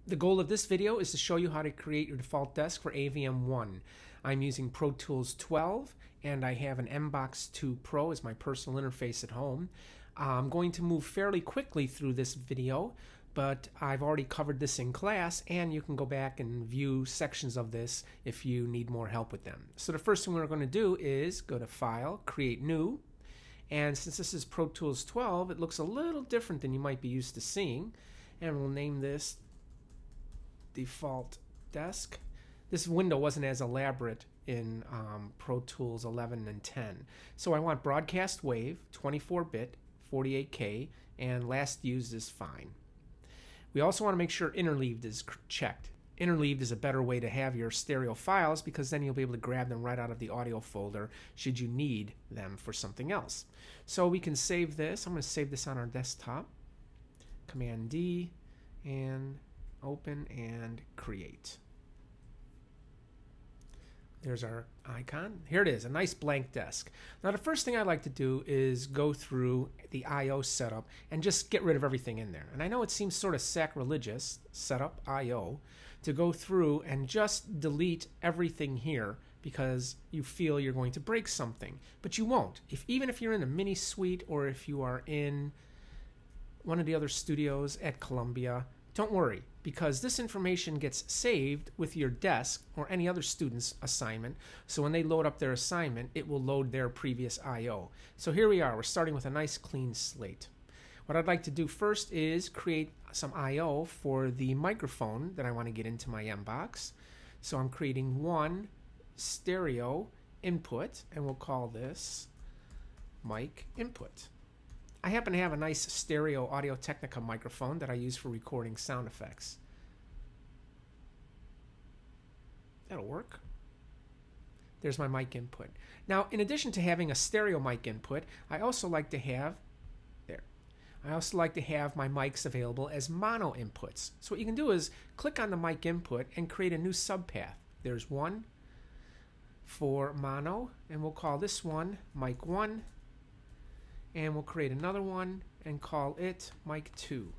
The goal of this video is to show you how to create your default desk for AVM1. I'm using Pro Tools 12 and I have an MBox 2 Pro as my personal interface at home. I'm going to move fairly quickly through this video, but I've already covered this in class and you can go back and view sections of this if you need more help with them. So the first thing we're going to do is go to File, Create New. And since this is Pro Tools 12, it looks a little different than you might be used to seeing. And we'll name this Default Desk. This window wasn't as elaborate in Pro Tools 11 and 10. So I want broadcast wave, 24-bit, 48K, and last used is fine. We also want to make sure interleaved is checked. Interleaved is a better way to have your stereo files because then you'll be able to grab them right out of the audio folder should you need them for something else. So we can save this. I'm going to save this on our desktop. Command D and open and create. There's our icon. Here it is, a nice blank desk. Now the first thing I like to do is go through the I/O setup and just get rid of everything in there. And I know it seems sort of sacrilegious, setup I/O, to go through and just delete everything here because you feel you're going to break something. But you won't. Even if you're in a mini suite or if you are in one of the other studios at Columbia, don't worry, because this information gets saved with your desk or any other student's assignment. So when they load up their assignment, it will load their previous I/O. So here we are. We're starting with a nice clean slate. What I'd like to do first is create some I/O for the microphone that I want to get into my MBox. So I'm creating one stereo input, and we'll call this mic input. I happen to have a nice stereo Audio-Technica microphone that I use for recording sound effects. That'll work. There's my mic input. Now, in addition to having a stereo mic input, I also like to have my mics available as mono inputs. So what you can do is click on the mic input and create a new subpath. There's one for mono, and we'll call this one mic 1. And we'll create another one and call it mic 2.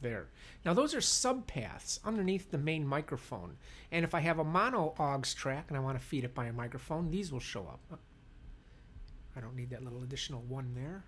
There. Now those are subpaths underneath the main microphone. And if I have a mono aux track and I want to feed it by a microphone, these will show up. I don't need that little additional one there.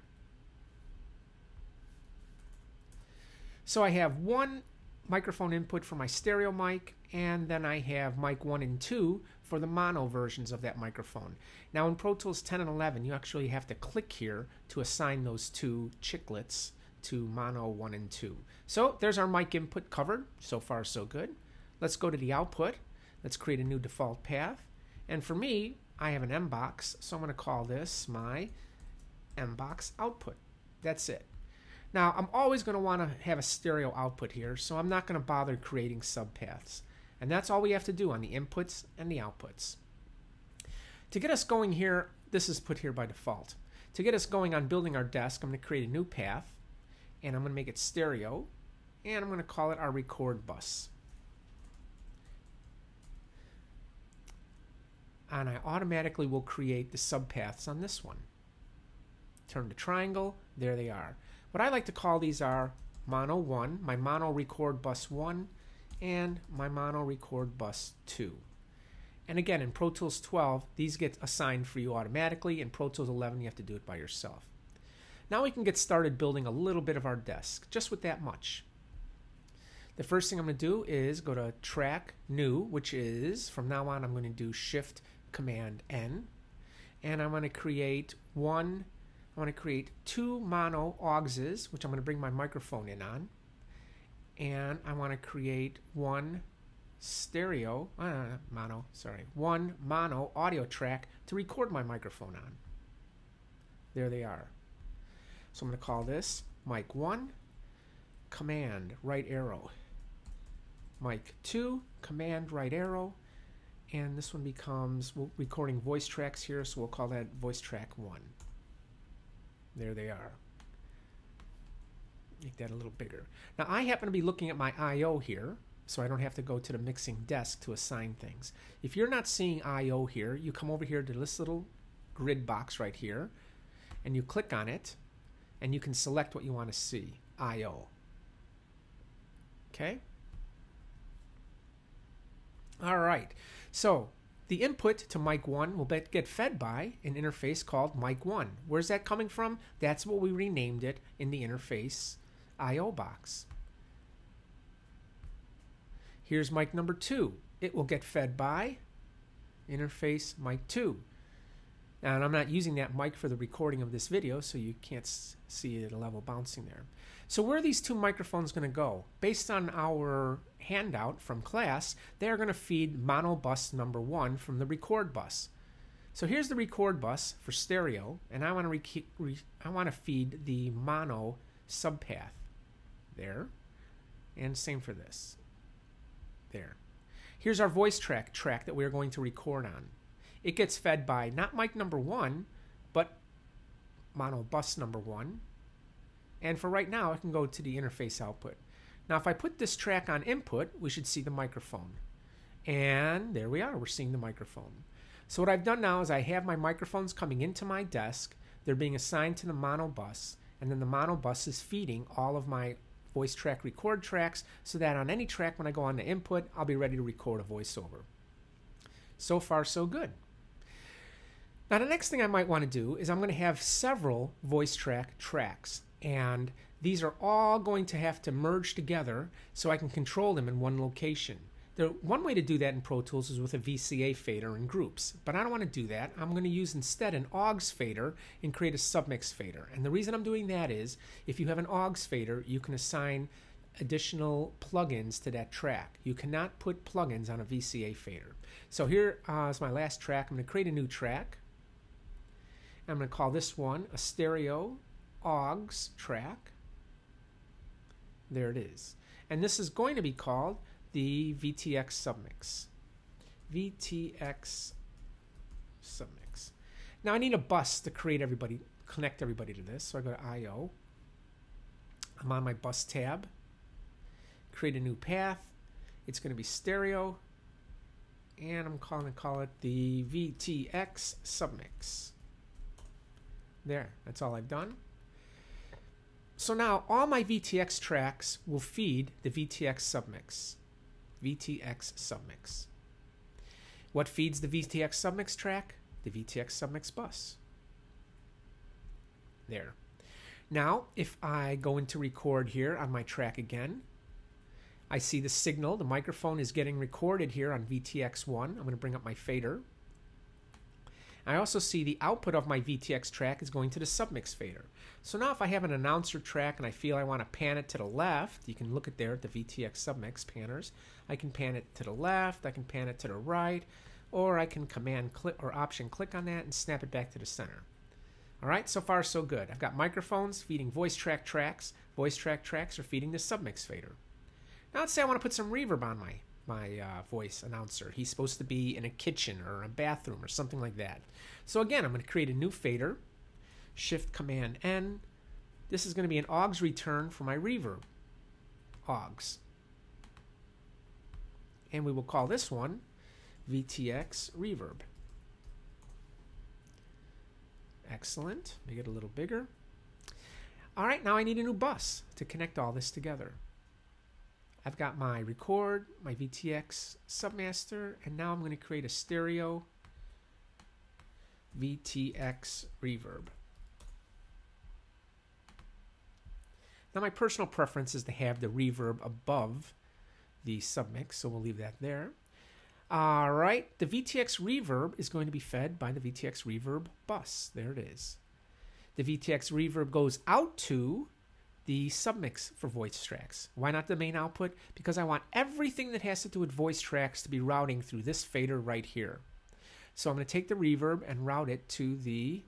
So I have one microphone input for my stereo mic, and then I have mic 1 and 2 for the mono versions of that microphone. Now in Pro Tools 10 and 11, you actually have to click here to assign those two chiclets to mono 1 and 2. So there's our mic input covered. So far so good. Let's go to the output. Let's create a new default path. And for me, I have an MBox, so I'm going to call this my MBox output. That's it. Now, I'm always going to want to have a stereo output here, so I'm not going to bother creating subpaths. And that's all we have to do on the inputs and the outputs. To get us going here, this is put here by default. To get us going on building our desk, I'm going to create a new path, and I'm going to make it stereo, and I'm going to call it our record bus. And I automatically will create the subpaths on this one. Turn the triangle, there they are. What I like to call these are mono 1, my mono record bus 1, and my mono record bus 2. And again, in Pro Tools 12, these get assigned for you automatically. In Pro Tools 11, you have to do it by yourself. Now we can get started building a little bit of our desk, just with that much. The first thing I'm going to do is go to Track, New, which is, from now on, I'm going to do Shift, Command, N. And I'm going to create two mono auxes, which I'm going to bring my microphone in on. And I want to create one one mono audio track to record my microphone on. There they are. So I'm going to call this mic 1, command right arrow. Mic 2, command right arrow. And this one becomes, we're recording voice tracks here, so we'll call that voice track 1. There they are. Make that a little bigger. Now I happen to be looking at my I/O here, so I don't have to go to the mixing desk to assign things. If you're not seeing I/O here, you come over here to this little grid box right here, and you click on it, and you can select what you want to see, I/O. Okay. All right. So the input to mic 1 will get fed by an interface called mic 1. Where's that coming from? That's what we renamed it in the interface I/O box. Here's mic number 2. It will get fed by interface mic 2. Now, and I'm not using that mic for the recording of this video, so you can't see the level bouncing there. So where are these two microphones going to go? Based on our handout from class, they are going to feed mono bus number 1 from the record bus. So here's the record bus for stereo, and I want to feed the mono subpath there, and same for this. There. Here's our voice track that we're going to record on. It gets fed by not mic number 1, but mono bus number 1. And for right now, it can go to the interface output. Now, if I put this track on input, we should see the microphone. And there we are. We're seeing the microphone. So what I've done now is I have my microphones coming into my desk. They're being assigned to the mono bus. And then the mono bus is feeding all of my voice track record tracks so that on any track when I go on to input, I'll be ready to record a voiceover. So far, so good. Now, the next thing I might want to do is I'm going to have several voice track tracks. And these are all going to have to merge together so I can control them in one location. One way to do that in Pro Tools is with a VCA fader in groups, but I don't want to do that. I'm going to use instead an AUX fader and create a submix fader. And the reason I'm doing that is if you have an AUX fader, you can assign additional plugins to that track. You cannot put plugins on a VCA fader. So here is my last track. I'm going to create a new track. I'm going to call this one a stereo AUX track. There it is. And this is going to be called the VTX submix. VTX submix. Now I need a bus to connect everybody to this. So I go to I/O. I'm on my bus tab. Create a new path. It's going to be stereo. And I'm going to call it the VTX submix. There. That's all I've done. So now all my VTX tracks will feed the VTX submix. VTX submix. What feeds the VTX submix track? The VTX submix bus. There. Now, if I go into record here on my track again, I see the signal. The microphone is getting recorded here on VTX1. I'm going to bring up my fader. I also see the output of my VTX track is going to the submix fader. So now if I have an announcer track and I feel I want to pan it to the left, you can look at there at the VTX submix panners. I can pan it to the left, I can pan it to the right, or I can command click or option click on that and snap it back to the center. All right, so far so good. I've got microphones feeding voice track tracks. Voice track tracks are feeding the submix fader. Now let's say I want to put some reverb on my voice announcer. He's supposed to be in a kitchen or a bathroom or something like that. So again, I'm going to create a new fader. Shift Command N. This is going to be an AUX return for my reverb. AUX. And we will call this one VTX reverb. Excellent. Make it a little bigger. All right, now I need a new bus to connect all this together. I've got my record, my VTX submaster, and now I'm going to create a stereo VTX reverb. Now my personal preference is to have the reverb above the submix, so we'll leave that there. All right, the VTX reverb is going to be fed by the VTX reverb bus. There it is. The VTX reverb goes out to the submix for voice tracks. Why not the main output? Because I want everything that has to do with voice tracks to be routing through this fader right here. So I'm going to take the reverb and route it to the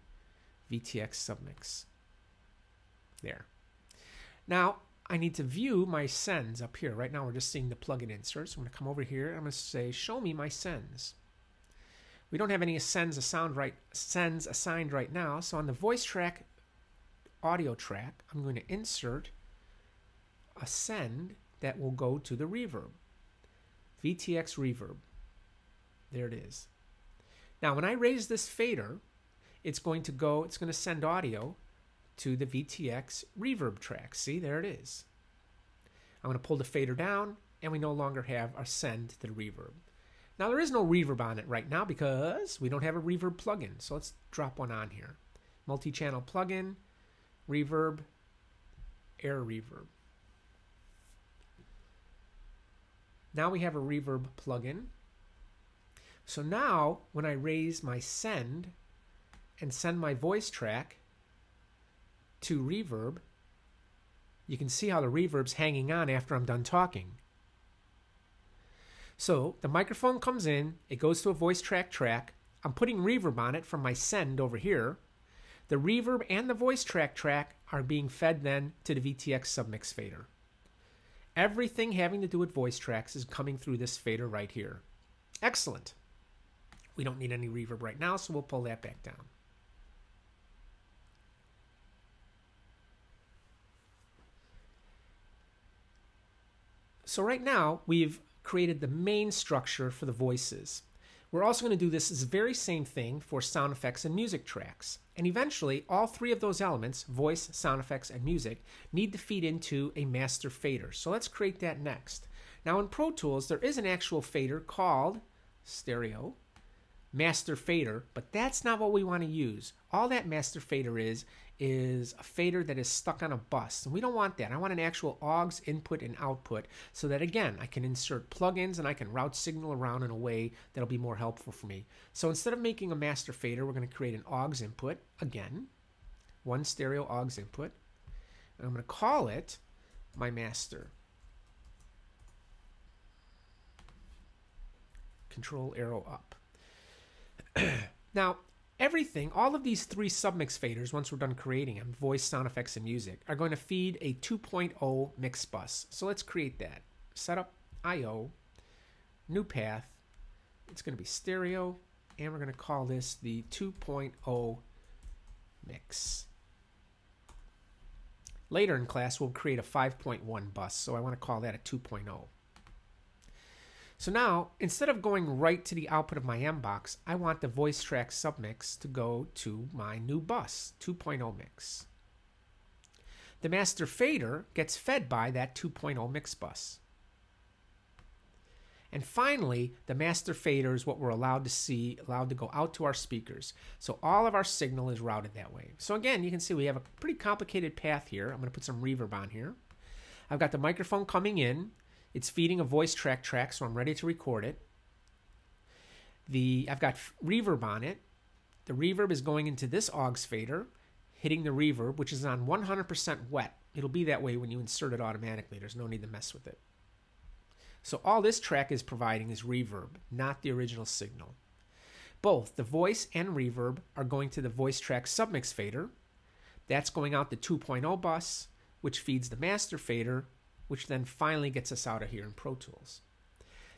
VTX submix. There. Now I need to view my sends up here. Right now we're just seeing the plugin insert. So I'm going to come over here and I'm going to say, show me my sends. We don't have any sends assigned right now. So on the voice track audio track, I'm going to insert a send that will go to the reverb. VTX reverb. There it is. Now when I raise this fader, it's going to send audio to the VTX reverb track. See, there it is. I'm going to pull the fader down, and we no longer have a send to the reverb. Now there is no reverb on it right now because we don't have a reverb plugin. So let's drop one on here. Multi-channel plugin, reverb, air reverb. Now we have a reverb plugin. So now when I raise my send and send my voice track to reverb, you can see how the reverb's hanging on after I'm done talking. So the microphone comes in, it goes to a voice track. I'm putting reverb on it from my send over here. The reverb and the voice track are being fed then to the VTX submix fader. Everything having to do with voice tracks is coming through this fader right here. Excellent. We don't need any reverb right now, so we'll pull that back down. So right now, we've created the main structure for the voices. We're also going to do this very same thing for sound effects and music tracks. And eventually, all three of those elements, voice, sound effects, and music, need to feed into a master fader. So let's create that next. Now in Pro Tools, there is an actual fader called stereo master fader, but that's not what we want to use. All that master fader is a fader that is stuck on a bus, and we don't want that. I want an actual AUX input and output so that, again, I can insert plugins and I can route signal around in a way that'll be more helpful for me. So instead of making a master fader, we're going to create an AUX input, again, one stereo AUX input, and I'm going to call it my master. Control arrow up. Now, everything, all of these three submix faders, once we're done creating them, voice, sound effects, and music, are going to feed a 2.0 mix bus. So let's create that. Setup IO, new path. It's going to be stereo, and we're going to call this the 2.0 mix. Later in class, we'll create a 5.1 bus, so I want to call that a 2.0. So now, instead of going right to the output of my M-Box, I want the voice track submix to go to my new bus, 2.0 mix. The master fader gets fed by that 2.0 mix bus. And finally, the master fader is what we're allowed to see, allowed to go out to our speakers. So all of our signal is routed that way. So again, you can see we have a pretty complicated path here. I'm going to put some reverb on here. I've got the microphone coming in. It's feeding a voice track, so I'm ready to record it. I've got reverb on it. The reverb is going into this AUX fader, hitting the reverb, which is on 100% wet. It'll be that way when you insert it automatically. There's no need to mess with it. So all this track is providing is reverb, not the original signal. Both the voice and reverb are going to the voice track submix fader. That's going out the 2.0 bus, which feeds the master fader, which then finally gets us out of here in Pro Tools.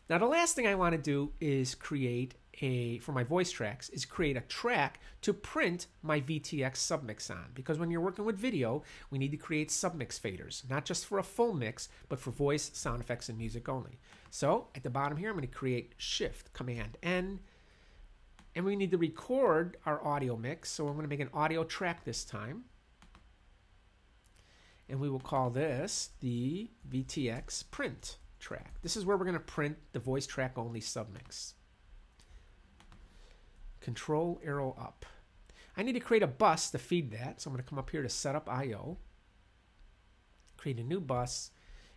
Now the last thing I want to do is create for my voice tracks, is create a track to print my VTX submix on. Because when you're working with video, we need to create submix faders, not just for a full mix, but for voice, sound effects, and music only. So at the bottom here, I'm going to create Shift, Command N, and we need to record our audio mix. So I'm going to make an audio track this time. And we will call this the VTX print track. This is where we're going to print the voice track only submix. Control arrow up. I need to create a bus to feed that, so I'm going to come up here to Setup IO, create a new bus.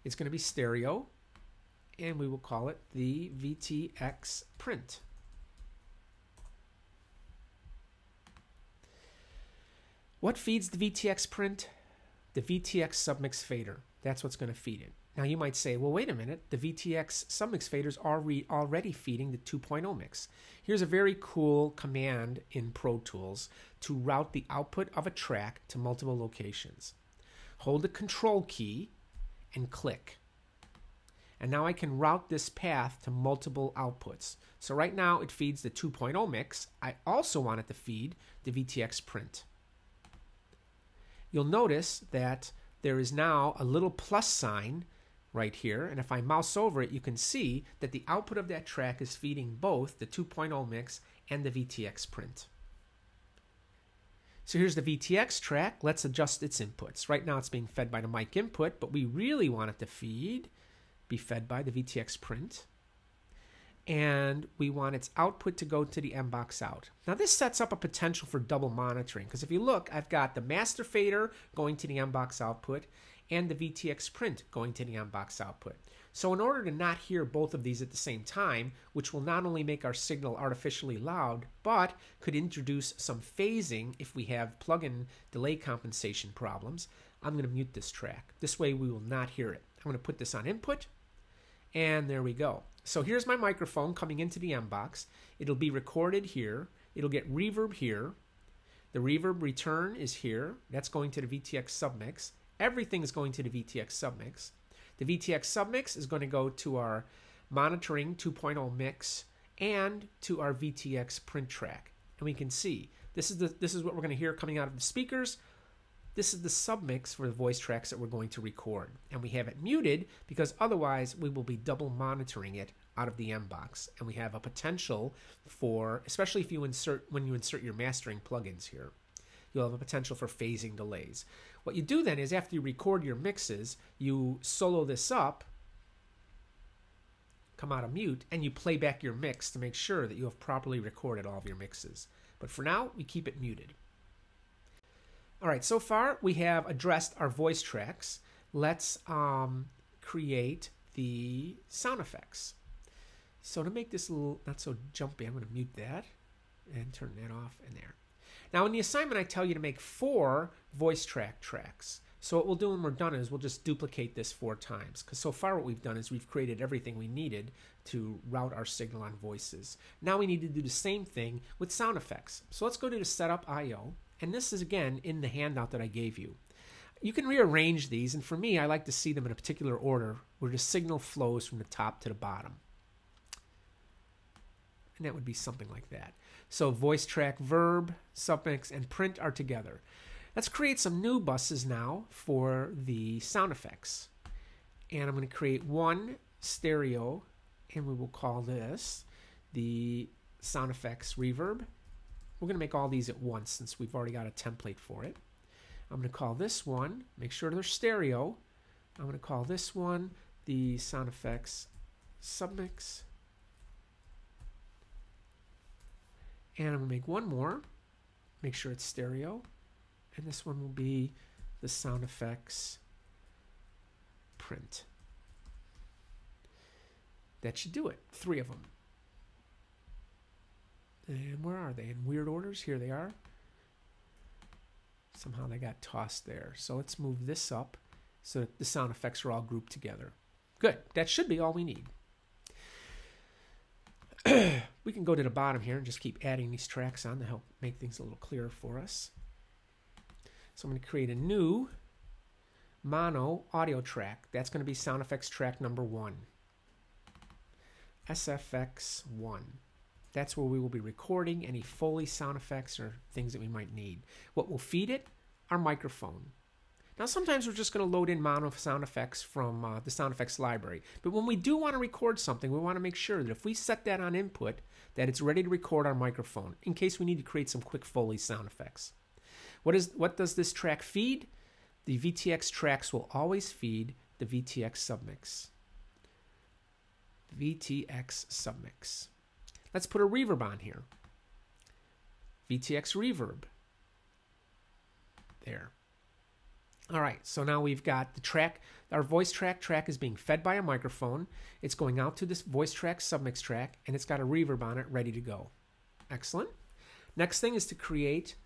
It's going to be stereo, and we will call it the VTX print. What feeds the VTX print? The VTX submix fader. That's what's going to feed it. Now you might say, well, wait a minute. The VTX submix faders are already feeding the 2.0 mix. Here's a very cool command in Pro Tools to route the output of a track to multiple locations. Hold the Control key and click. And now I can route this path to multiple outputs. So right now it feeds the 2.0 mix. I also want it to feed the VTX print. You'll notice that there is now a little plus sign right here, and if I mouse over it, you can see that the output of that track is feeding both the 2.0 mix and the VTX print. So here's the VTX track. Let's adjust its inputs. Right now it's being fed by the mic input, but we really want it to be fed by the VTX print. And we want its output to go to the M-Box out. Now this sets up a potential for double monitoring, because if you look, I've got the master fader going to the M-Box output and the VTX print going to the M-Box output. So in order to not hear both of these at the same time, which will not only make our signal artificially loud, but could introduce some phasing if we have plug-in delay compensation problems, I'm going to mute this track. This way we will not hear it. I'm going to put this on input, and there we go. So here's my microphone coming into the M-Box. It'll be recorded here. It'll get reverb here. The reverb return is here. That's going to the VTX submix. Everything is going to the VTX submix. The VTX submix is going to go to our monitoring 2.0 mix and to our VTX print track. And we can see this is what we're going to hear coming out of the speakers. This is the submix for the voice tracks that we're going to record. And we have it muted because otherwise we will be double monitoring it out of the M-Box. And we have a potential for, especially if you when you insert your mastering plugins here, you'll have a potential for phasing delays. What you do then is after you record your mixes, you solo this up, come out of mute, and you play back your mix to make sure that you have properly recorded all of your mixes. But for now, we keep it muted. All right, so far we have addressed our voice tracks. Let's create the sound effects. So to make this a little not so jumpy, I'm going to mute that and turn that off and there. Now in the assignment I tell you to make 4 voice track tracks. So what we'll do when we're done is we'll just duplicate this 4 times, because so far what we've done is we've created everything we needed to route our signal on voices. Now we need to do the same thing with sound effects. So let's go to the setup IO, and this is again in the handout that I gave you. You can rearrange these, and for me I like to see them in a particular order where the signal flows from the top to the bottom. And that would be something like that. So voice track, verb, submix, and print are together. Let's create some new buses now for the sound effects. And I'm going to create one stereo, and we will call this the sound effects reverb. We're going to make all these at once since we've already got a template for it. I'm going to call this one, make sure they're stereo. I'm going to call this one the sound effects submix. And I'm going to make one more, make sure it's stereo. And this one will be the sound effects print. That should do it. 3 of them. And where are they? In weird orders? Here they are. Somehow they got tossed there. So let's move this up so that the sound effects are all grouped together. Good. That should be all we need. We can go to the bottom here and just keep adding these tracks on to help make things a little clearer for us. So I'm going to create a new mono audio track. That's going to be sound effects track number 1. SFX1. That's where we will be recording any Foley sound effects or things that we might need. What will feed it? Our microphone. Now sometimes we're just going to load in mono sound effects from the sound effects library. But when we do want to record something, we want to make sure that if we set that on input, that it's ready to record our microphone in case we need to create some quick Foley sound effects. What does this track feed? The VTX tracks will always feed the VTX submix. VTX submix. Let's put a reverb on here. VTX reverb. There. All right, so now we've got the track. Our voice track is being fed by a microphone. It's going out to this voice track submix track, and it's got a reverb on it ready to go. Excellent. Next thing is to create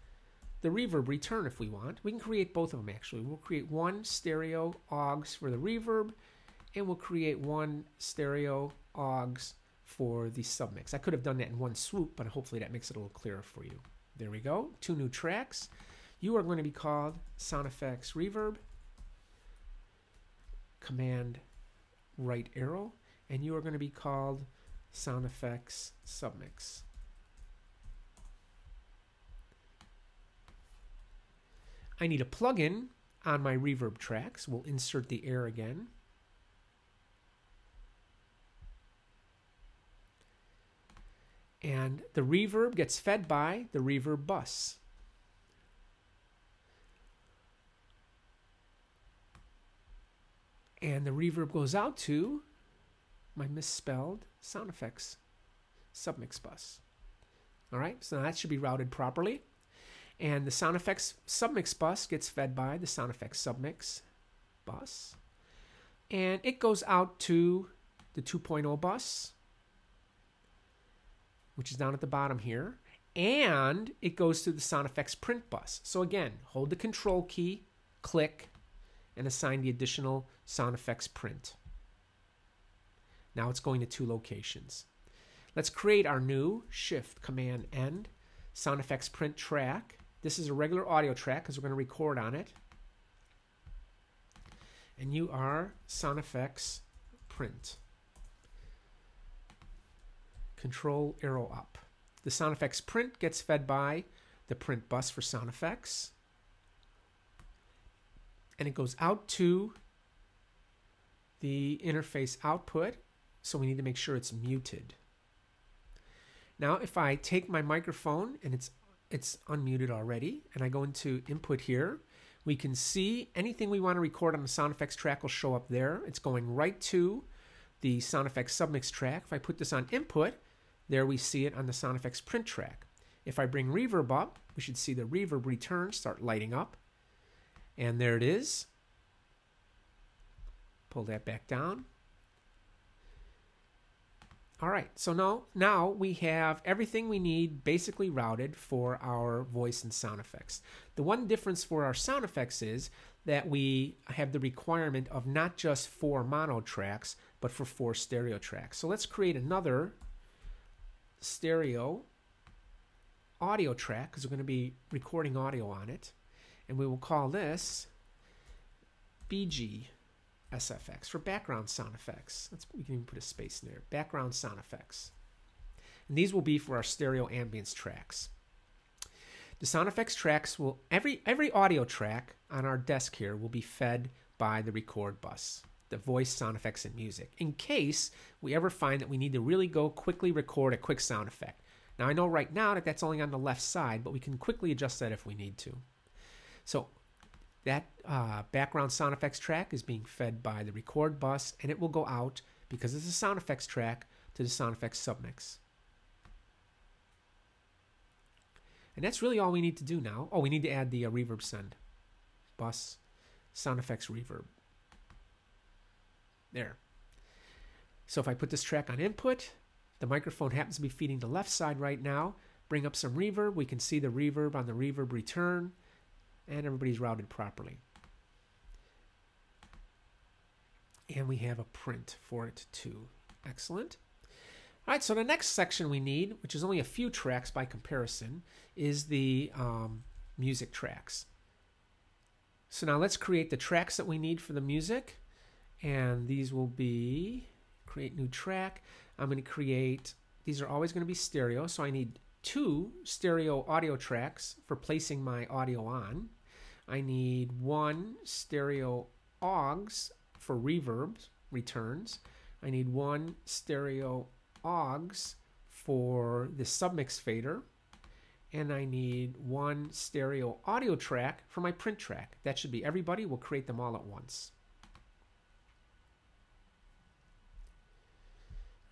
the reverb return if we want. We can create both of them actually. We'll create one stereo AUX for the reverb, and we'll create one stereo AUX for the submix. I could have done that in one swoop, but hopefully that makes it a little clearer for you. There we go. 2 new tracks. You are going to be called sound effects reverb, command right arrow, and you are going to be called sound effects submix. I need a plugin on my reverb tracks. We'll insert the air again. And the reverb gets fed by the reverb bus. And the reverb goes out to my misspelled sound effects submix bus. All right, so now that should be routed properly. And the sound effects submix bus gets fed by the sound effects submix bus. And it goes out to the 2.0 bus, which is down at the bottom here. And it goes to the sound effects print bus. So again, hold the control key, click, and assign the additional sound effects print. Now it's going to 2 locations. Let's create our new Shift Command End sound effects print track. This is a regular audio track because we're going to record on it. And you are sound effects print. Control arrow up. The sound effects print gets fed by the print bus for sound effects. And it goes out to the interface output. So we need to make sure it's muted. Now, if I take my microphone and it's unmuted already, and I go into input here, we can see anything we want to record on the sound effects track will show up there. It's going right to the sound effects submix track. If I put this on input, there we see it on the sound effects print track. If I bring reverb up, we should see the reverb return start lighting up. And there it is. Pull that back down. All right, so now we have everything we need basically routed for our voice and sound effects. The one difference for our sound effects is that we have the requirement of not just 4 mono tracks, but for 4 stereo tracks. So let's create another stereo audio track because we're going to be recording audio on it. And we will call this BG. SFX for background sound effects. We can even put a space in there. Background sound effects. And these will be for our stereo ambience tracks. The sound effects tracks will, every audio track on our desk here will be fed by the record bus, the voice, sound effects, and music, in case we ever find that we need to really go quickly record a quick sound effect. Now I know right now that that's only on the left side, but we can quickly adjust that if we need to. So that background sound effects track is being fed by the record bus, and it will go out, because it's a sound effects track, to the sound effects submix. And that's really all we need to do now. Oh, we need to add the reverb send bus, sound effects reverb. There. So if I put this track on input, the microphone happens to be feeding the left side right now. Bring up some reverb. We can see the reverb on the reverb return. And everybody's routed properly. And we have a print for it too. Excellent. All right, so the next section we need, which is only a few tracks by comparison, is the music tracks. So now let's create the tracks that we need for the music. And these will be, create new track. I'm going to create, these are always going to be stereo, so I need 2 stereo audio tracks for placing my audio on. I need 1 stereo AUX for reverb returns. I need 1 stereo AUX for the submix fader. And I need 1 stereo audio track for my print track. That should be everybody. We'll create them all at once.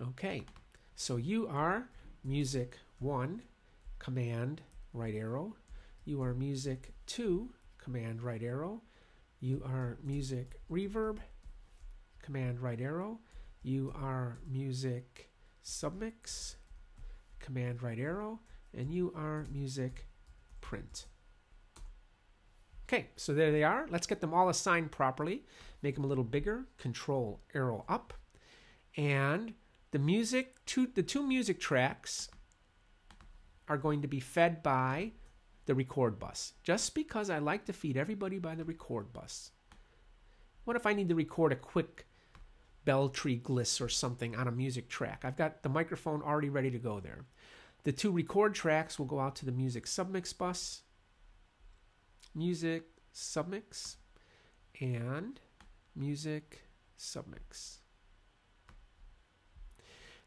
Okay, so you are music 1, command right arrow. You are music 2, command right arrow. You are music reverb, command right arrow. You are music submix, command right arrow. And you are music print. Okay, so there they are. Let's get them all assigned properly. Make them a little bigger, control arrow up. And the the 2 music tracks are going to be fed by the record bus, just because I like to feed everybody by the record bus. What if I need to record a quick bell tree gliss or something on a music track? I've got the microphone already ready to go there. The 2 record tracks will go out to the music submix bus, music submix, and music submix.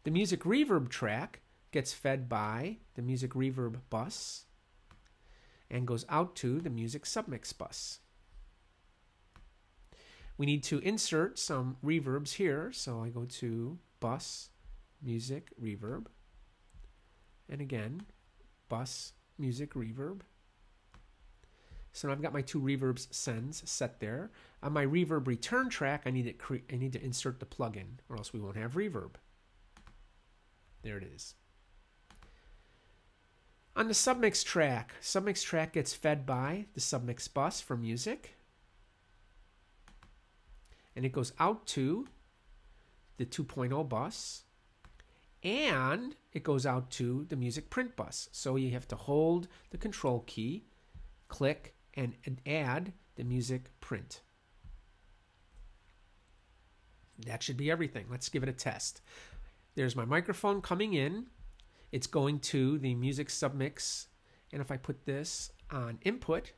The music reverb track gets fed by the music reverb bus and goes out to the music submix bus. we need to insert some reverbs here. So I go to bus, music, reverb. And again, bus, music, reverb. So now I've got my two reverbs sends set there. On my reverb return track, I need to insert the plugin, or else we won't have reverb. There it is. On the submix track gets fed by the submix bus for music. And it goes out to the 2.0 bus. And it goes out to the music print bus. So you have to hold the control key, click, and add the music print. That should be everything. Let's give it a test. There's my microphone coming in. It's going to the music submix. And if I put this on input,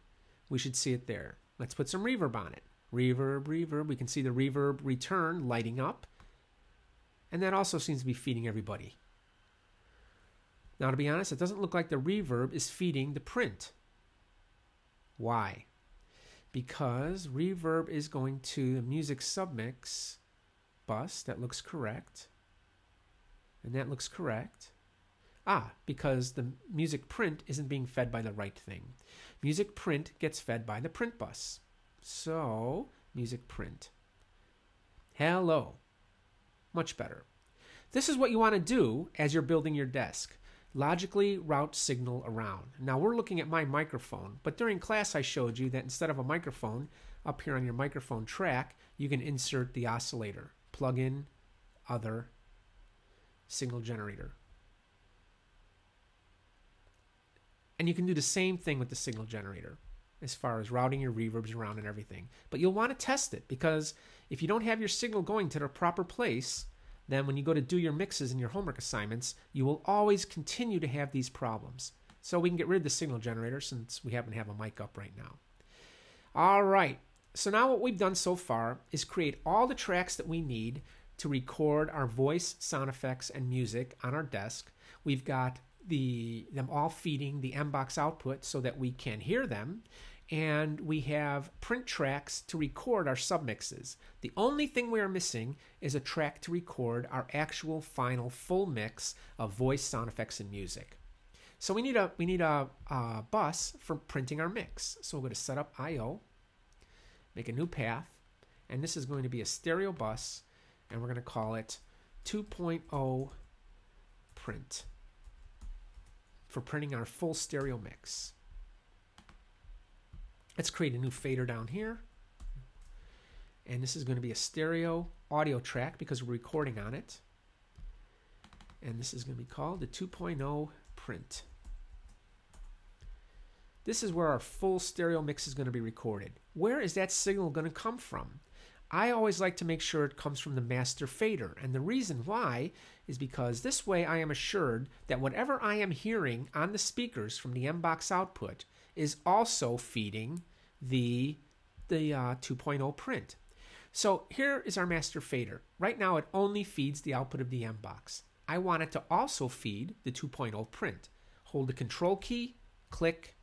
we should see it there. Let's put some reverb on it. Reverb, reverb. We can see the reverb return lighting up. And that also seems to be feeding everybody. Now, to be honest, it doesn't look like the reverb is feeding the print. Why? Because reverb is going to the music submix bus. That looks correct. And that looks correct. Because the music print isn't being fed by the right thing. Music print gets fed by the print bus. So, music print. Hello. Much better. This is what you want to do as you're building your desk. Logically route signal around. Now we're looking at my microphone, but during class I showed you that instead of a microphone, up here on your microphone track, you can insert the oscillator. Plug in, other, signal generator. And you can do the same thing with the signal generator as far as routing your reverbs around and everything. But you'll want to test it, because if you don't have your signal going to the proper place, then when you go to do your mixes and your homework assignments, you will always continue to have these problems. So we can get rid of the signal generator since we happen to have a mic up right now. All right, so now what we've done so far is create all the tracks that we need to record our voice, sound effects, and music on our desk. We've got them all feeding the MBox output so that we can hear them. And we have print tracks to record our submixes. The only thing we are missing is a track to record our actual final full mix of voice, sound effects, and music. So we need a bus for printing our mix. So we'll go to Setup I/O, make a new path, and this is going to be a stereo bus, and we're going to call it 2.0 print for printing our full stereo mix. Let's create a new fader down here. And this is going to be a stereo audio track because we're recording on it. And this is going to be called the 2.0 print. This is where our full stereo mix is going to be recorded. Where is that signal going to come from? I always like to make sure it comes from the master fader. And the reason why is because this way I am assured that whatever I am hearing on the speakers from the MBox output is also feeding the 2.0 print. So here is our master fader. Right now it only feeds the output of the MBox. I want it to also feed the 2.0 print. Hold the control key, click,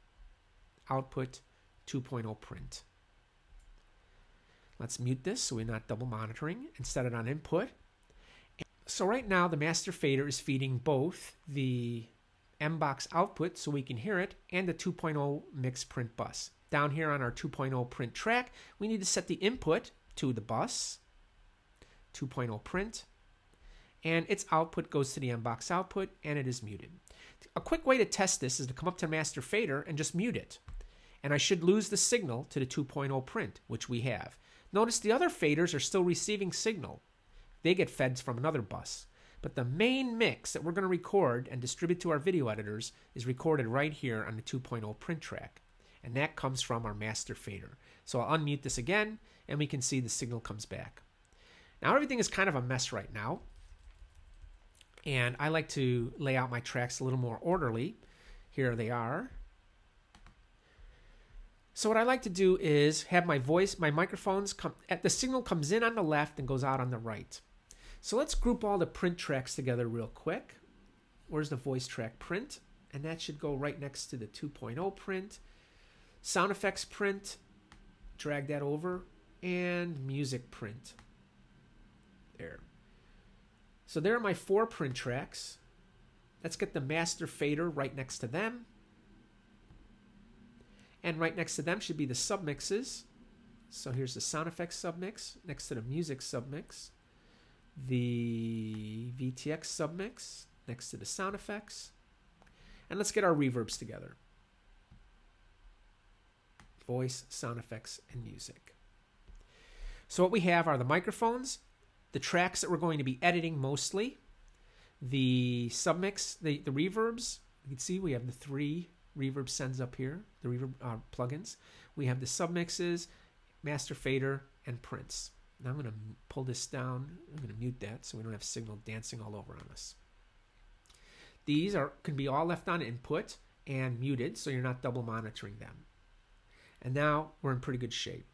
output, 2.0 print. Let's mute this so we're not double monitoring and set it on input. So right now the master fader is feeding both the MBox output so we can hear it and the 2.0 mix print bus. Down here on our 2.0 print track, we need to set the input to the bus, 2.0 print, and its output goes to the MBox output, and it is muted. A quick way to test this is to come up to master fader and just mute it. And I should lose the signal to the 2.0 print, which we have. Notice the other faders are still receiving signal. They get fed from another bus. But the main mix that we're going to record and distribute to our video editors is recorded right here on the 2.0 print track. And that comes from our master fader. So I'll unmute this again, and we can see the signal comes back. Now everything is kind of a mess right now. And I like to lay out my tracks a little more orderly. Here they are. So what I like to do is have my voice, my microphones, the signal comes in on the left and goes out on the right. So let's group all the print tracks together real quick. Where's the voice track print? And that should go right next to the 2.0 print. Sound effects print, drag that over. and music print. There. So there are my 4 print tracks. Let's get the master fader right next to them. And right next to them should be the submixes. So here's the sound effects submix next to the music submix. The VTX submix next to the sound effects. And let's get our reverbs together. Voice, sound effects, and music. So what we have are the microphones, the tracks that we're going to be editing mostly, the submix, the reverbs. You can see we have the 3 reverb sends up here, the reverb plugins. We have the submixes, master fader, and prints. Now I'm going to pull this down. I'm going to mute that so we don't have signal dancing all over on us. These can be all left on input and muted so you're not double monitoring them. And now we're in pretty good shape.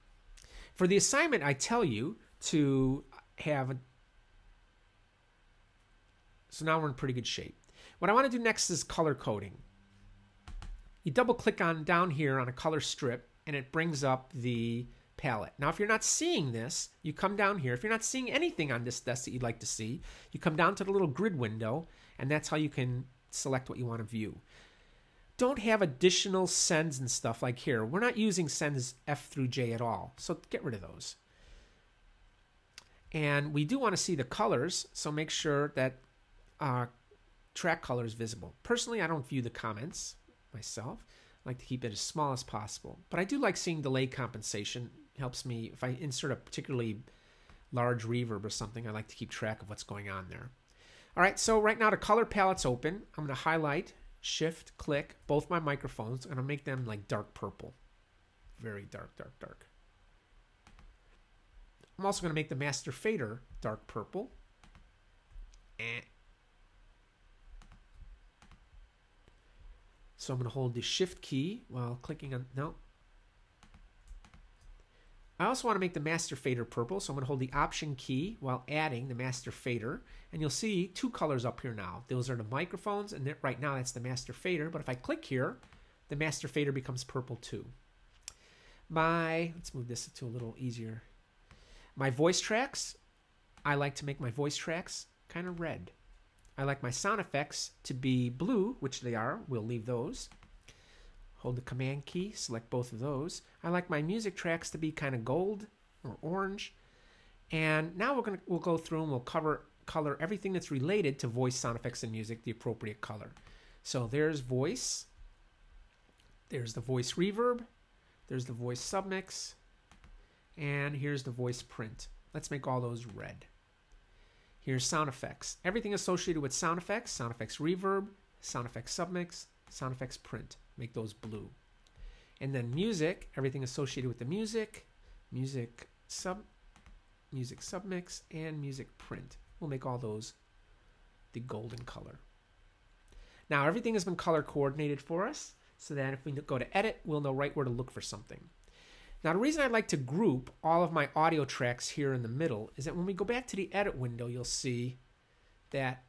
For the assignment, I tell you to have so now we're in pretty good shape. What I want to do next is color coding. You double click on down here on a color strip and it brings up the palette. Now if you're not seeing this, you come down here. If you're not seeing anything on this desk that you'd like to see, you come down to the little grid window and that's how you can select what you want to view. Don't have additional sends and stuff like here. We're not using sends F through J at all, so get rid of those. And we do want to see the colors, so make sure that track color is visible. Personally, I don't view the comments myself. I like to keep it as small as possible. But I do like seeing delay compensation. It helps me, if I insert a particularly large reverb or something, I like to keep track of what's going on there. All right, so right now the color palette's open. I'm going to highlight, shift, click both my microphones, and I'll make them like dark purple. Very dark, dark, dark. I'm also going to make the master fader dark purple. So I'm going to hold the shift key while clicking on, no. I also want to make the master fader purple, so I'm going to hold the option key while adding the master fader. And you'll see 2 colors up here now. Those are the microphones, and right now that's the master fader. But if I click here, the master fader becomes purple too. Let's move this to a little easier. My voice tracks, I like to make my voice tracks kind of red. I like my sound effects to be blue, which they are. We'll leave those. Hold the command key, select both of those. I like my music tracks to be kind of gold or orange. And now we'll go through and we'll color everything that's related to voice, sound effects, and music the appropriate color. So there's voice. There's the voice reverb. There's the voice submix. And here's the voice print. Let's make all those red. Here's sound effects. Everything associated with sound effects reverb, sound effects submix, sound effects print. Make those blue. And then music, everything associated with the music, music submix, and music print. We'll make all those the golden color. Now everything has been color coordinated for us so that if we go to edit, we'll know right where to look for something. Now the reason I like to group all of my audio tracks here in the middle is that when we go back to the edit window, you'll see that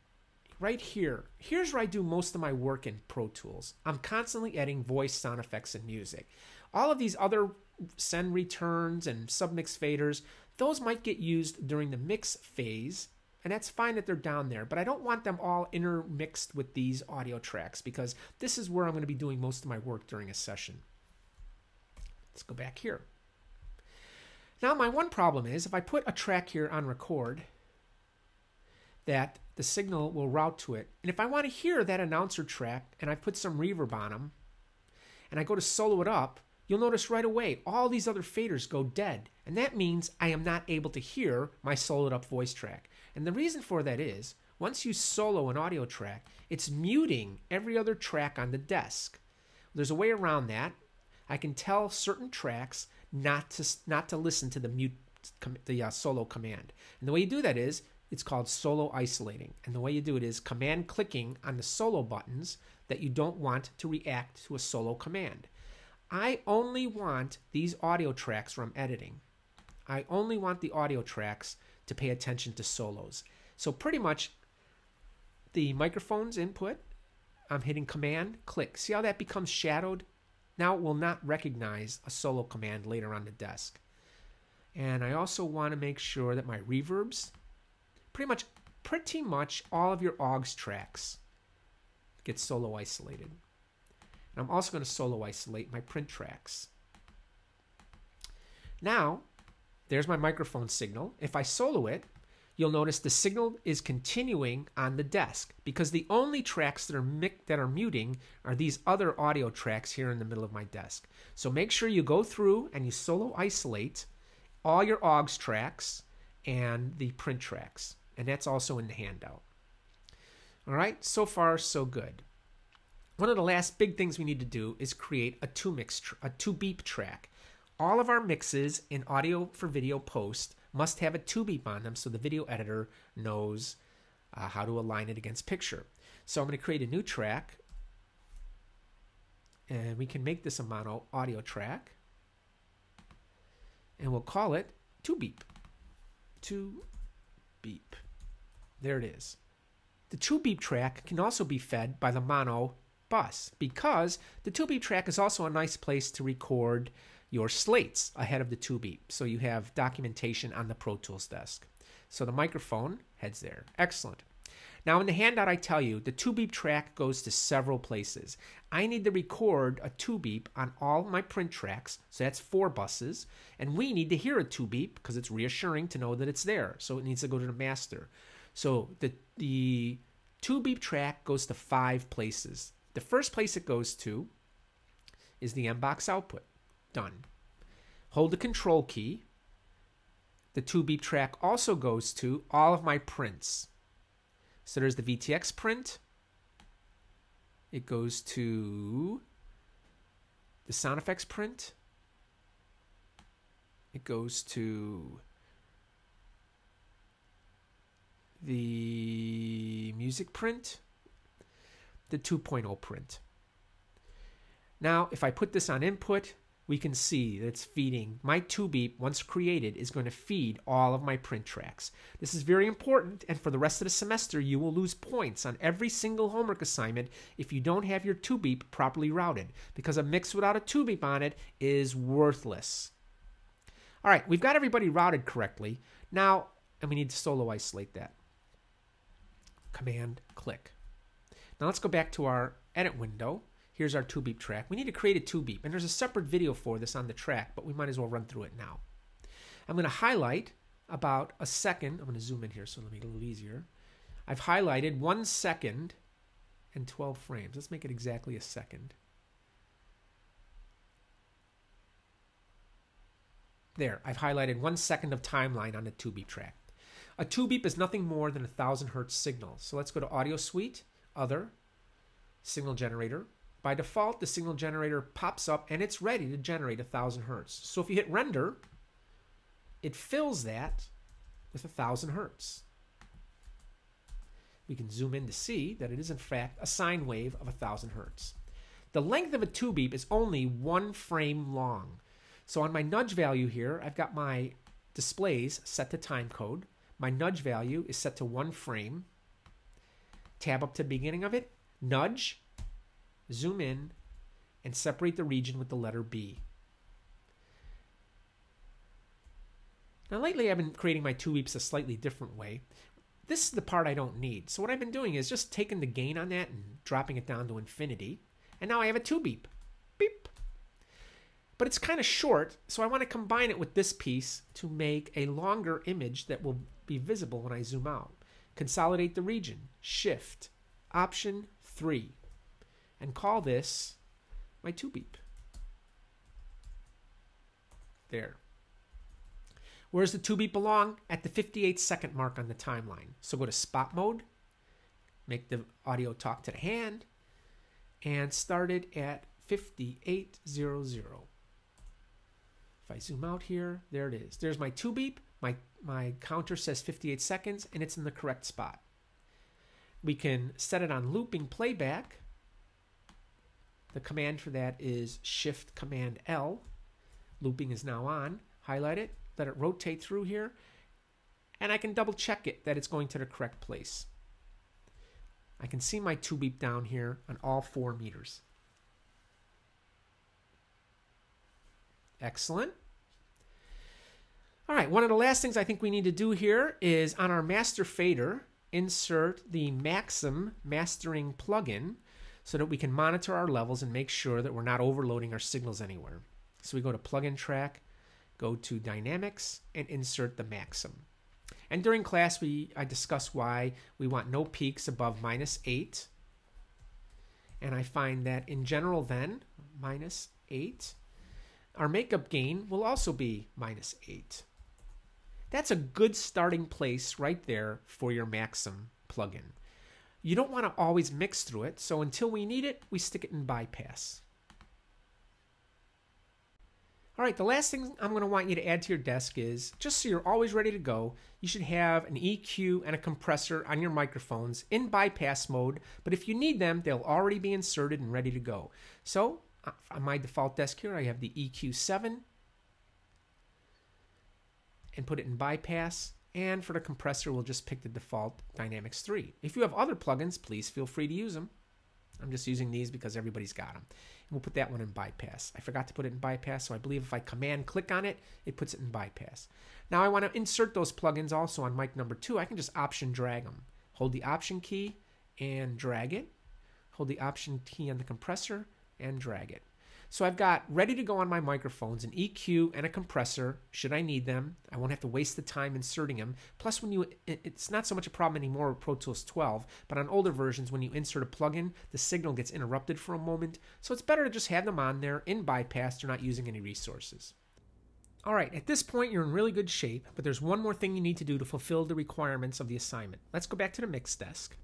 right here, here's where I do most of my work in Pro Tools. I'm constantly adding voice, sound effects, and music. All of these other send returns and submix faders, those might get used during the mix phase, and that's fine that they're down there, but I don't want them all intermixed with these audio tracks because this is where I'm going to be doing most of my work during a session. Let's go back here. Now my one problem is if I put a track here on record, that the signal will route to it. And if I want to hear that announcer track and I put some reverb on them and I go to solo it up, you'll notice right away all these other faders go dead. And that means I am not able to hear my soloed up voice track. And the reason for that is once you solo an audio track, it's muting every other track on the desk. There's a way around that. I can tell certain tracks not to listen to the solo command. And the way you do that is it's called solo isolating. And the way you do it is command clicking on the solo buttons that you don't want to react to a solo command. I only want these audio tracks from editing. I only want the audio tracks to pay attention to solos. So pretty much the microphone's input, I'm hitting command, click. See how that becomes shadowed? Now it will not recognize a solo command later on the desk. And I also want to make sure that my reverbs, pretty much all of your AUX tracks get solo isolated. And I'm also going to solo isolate my print tracks. Now, there's my microphone signal. If I solo it, you'll notice the signal is continuing on the desk because the only tracks that are muting are these other audio tracks here in the middle of my desk. So make sure you go through and you solo isolate all your AUX tracks and the print tracks. And that's also in the handout. All right, so far so good. One of the last big things we need to do is create a two beep track. All of our mixes in audio for video post must have a two beep on them so the video editor knows how to align it against picture. So I'm going to create a new track, and we can make this a mono audio track, and we'll call it two beep. Two beep. There it is. The two beep track can also be fed by the mono bus because the two beep track is also a nice place to record your slates ahead of the two beep. So you have documentation on the Pro Tools desk. So the microphone heads there. Excellent. Now in the handout I tell you the two beep track goes to several places. I need to record a two beep on all my print tracks, so that's 4 buses, and we need to hear a two beep because it's reassuring to know that it's there. So it needs to go to the master. So the two beep track goes to 5 places. The first place it goes to is the MBox output. Done. Hold the control key. The two beep track also goes to all of my prints. So there's the VTX print. It goes to the sound effects print. It goes to the music print, the 2.0 print. Now, if I put this on input, we can see that it's feeding. My two beep, once created, is going to feed all of my print tracks. This is very important, and for the rest of the semester, you will lose points on every single homework assignment if you don't have your two beep properly routed, because a mix without a two beep on it is worthless. All right, we've got everybody routed correctly. Now, and we need to solo isolate that. Command, click. Now let's go back to our edit window. Here's our two beep track. We need to create a two beep, and there's a separate video for this on the track, but we might as well run through it now. I'm going to highlight about a second. I'm going to zoom in here so it'll make it a little easier. I've highlighted 1 second and 12 frames. Let's make it exactly a second. There, I've highlighted 1 second of timeline on the two beep track. A two beep is nothing more than a 1000 hertz signal. So let's go to Audio Suite, Other, Signal Generator. By default, the signal generator pops up and it's ready to generate 1000 hertz. So if you hit render, it fills that with 1000 hertz. We can zoom in to see that it is in fact a sine wave of 1000 hertz. The length of a two beep is only 1 frame long. So on my nudge value here, I've got my displays set to timecode. My nudge value is set to 1 frame. Tab up to the beginning of it, nudge, zoom in, and separate the region with the letter B. Now lately I've been creating my two beeps a slightly different way. This is the part I don't need. So what I've been doing is just taking the gain on that and dropping it down to infinity. And now I have a two beep. Beep. But it's kind of short, so I want to combine it with this piece to make a longer image that will be visible when I zoom out. Consolidate the region. Shift. Option 3. And call this my two beep. There. Where does the two beep belong? At the 58-second mark on the timeline. So go to spot mode, make the audio talk to the hand, and start it at 5800. If I zoom out here, there it is. There's my two beep. My counter says 58 seconds, and it's in the correct spot. We can set it on looping playback. The command for that is Shift Command L. Looping is now on. Highlight it, let it rotate through here, and I can double check it that it's going to the correct place. I can see my two beep down here on all 4 meters. Excellent. All right, one of the last things I think we need to do here is on our master fader, insert the Maxim mastering plugin so that we can monitor our levels and make sure that we're not overloading our signals anywhere. So we go to plugin track, go to dynamics, and insert the Maxim. And during class, I discussed why we want no peaks above -8. And I find that in general then, -8, our makeup gain will also be -8. That's a good starting place right there for your Maxim plugin. You don't want to always mix through it, so until we need it, we stick it in bypass. All right, the last thing I'm going to want you to add to your desk is, just so you're always ready to go, you should have an EQ and a compressor on your microphones in bypass mode, but if you need them, they'll already be inserted and ready to go. So, on my default desk here, I have the EQ7, and put it in bypass, and for the compressor, we'll just pick the default Dynamics 3. If you have other plugins, please feel free to use them. I'm just using these because everybody's got them. And we'll put that one in bypass. I forgot to put it in bypass, so I believe if I command click on it, it puts it in bypass. Now I want to insert those plugins also on mic number 2. I can just option drag them. Hold the option key and drag it. Hold the option key on the compressor and drag it. So I've got ready to go on my microphones an EQ and a compressor should I need them. I won't have to waste the time inserting them. Plus, it's not so much a problem anymore with Pro Tools 12, but on older versions, when you insert a plugin, the signal gets interrupted for a moment. So it's better to just have them on there in bypass. They're not using any resources. All right, at this point, you're in really good shape, but there's one more thing you need to do to fulfill the requirements of the assignment. Let's go back to the mix desk.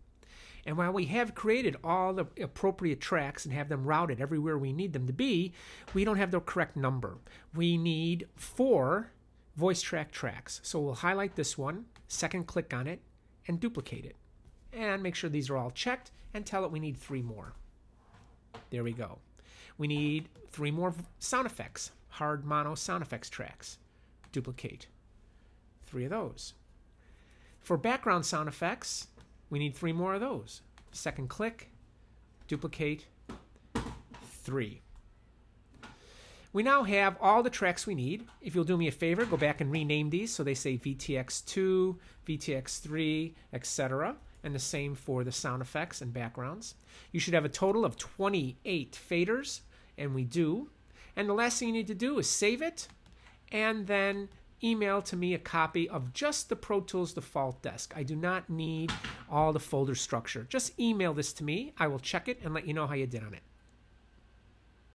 And while we have created all the appropriate tracks and have them routed everywhere we need them to be, we don't have the correct number. We need 4 voice track tracks. So we'll highlight this one, second click on it, and duplicate it. And make sure these are all checked and tell it we need 3 more. There we go. We need 3 more sound effects, hard mono sound effects tracks. Duplicate 3 of those. For background sound effects, we need 3 more of those. Second click, duplicate, 3. We now have all the tracks we need. If you'll do me a favor, go back and rename these so they say VTX2, VTX3, etc. And the same for the sound effects and backgrounds. You should have a total of 28 faders, and we do. And the last thing you need to do is save it, and then email to me a copy of just the Pro Tools default desk. I do not need all the folder structure. Just email this to me. I will check it and let you know how you did on it.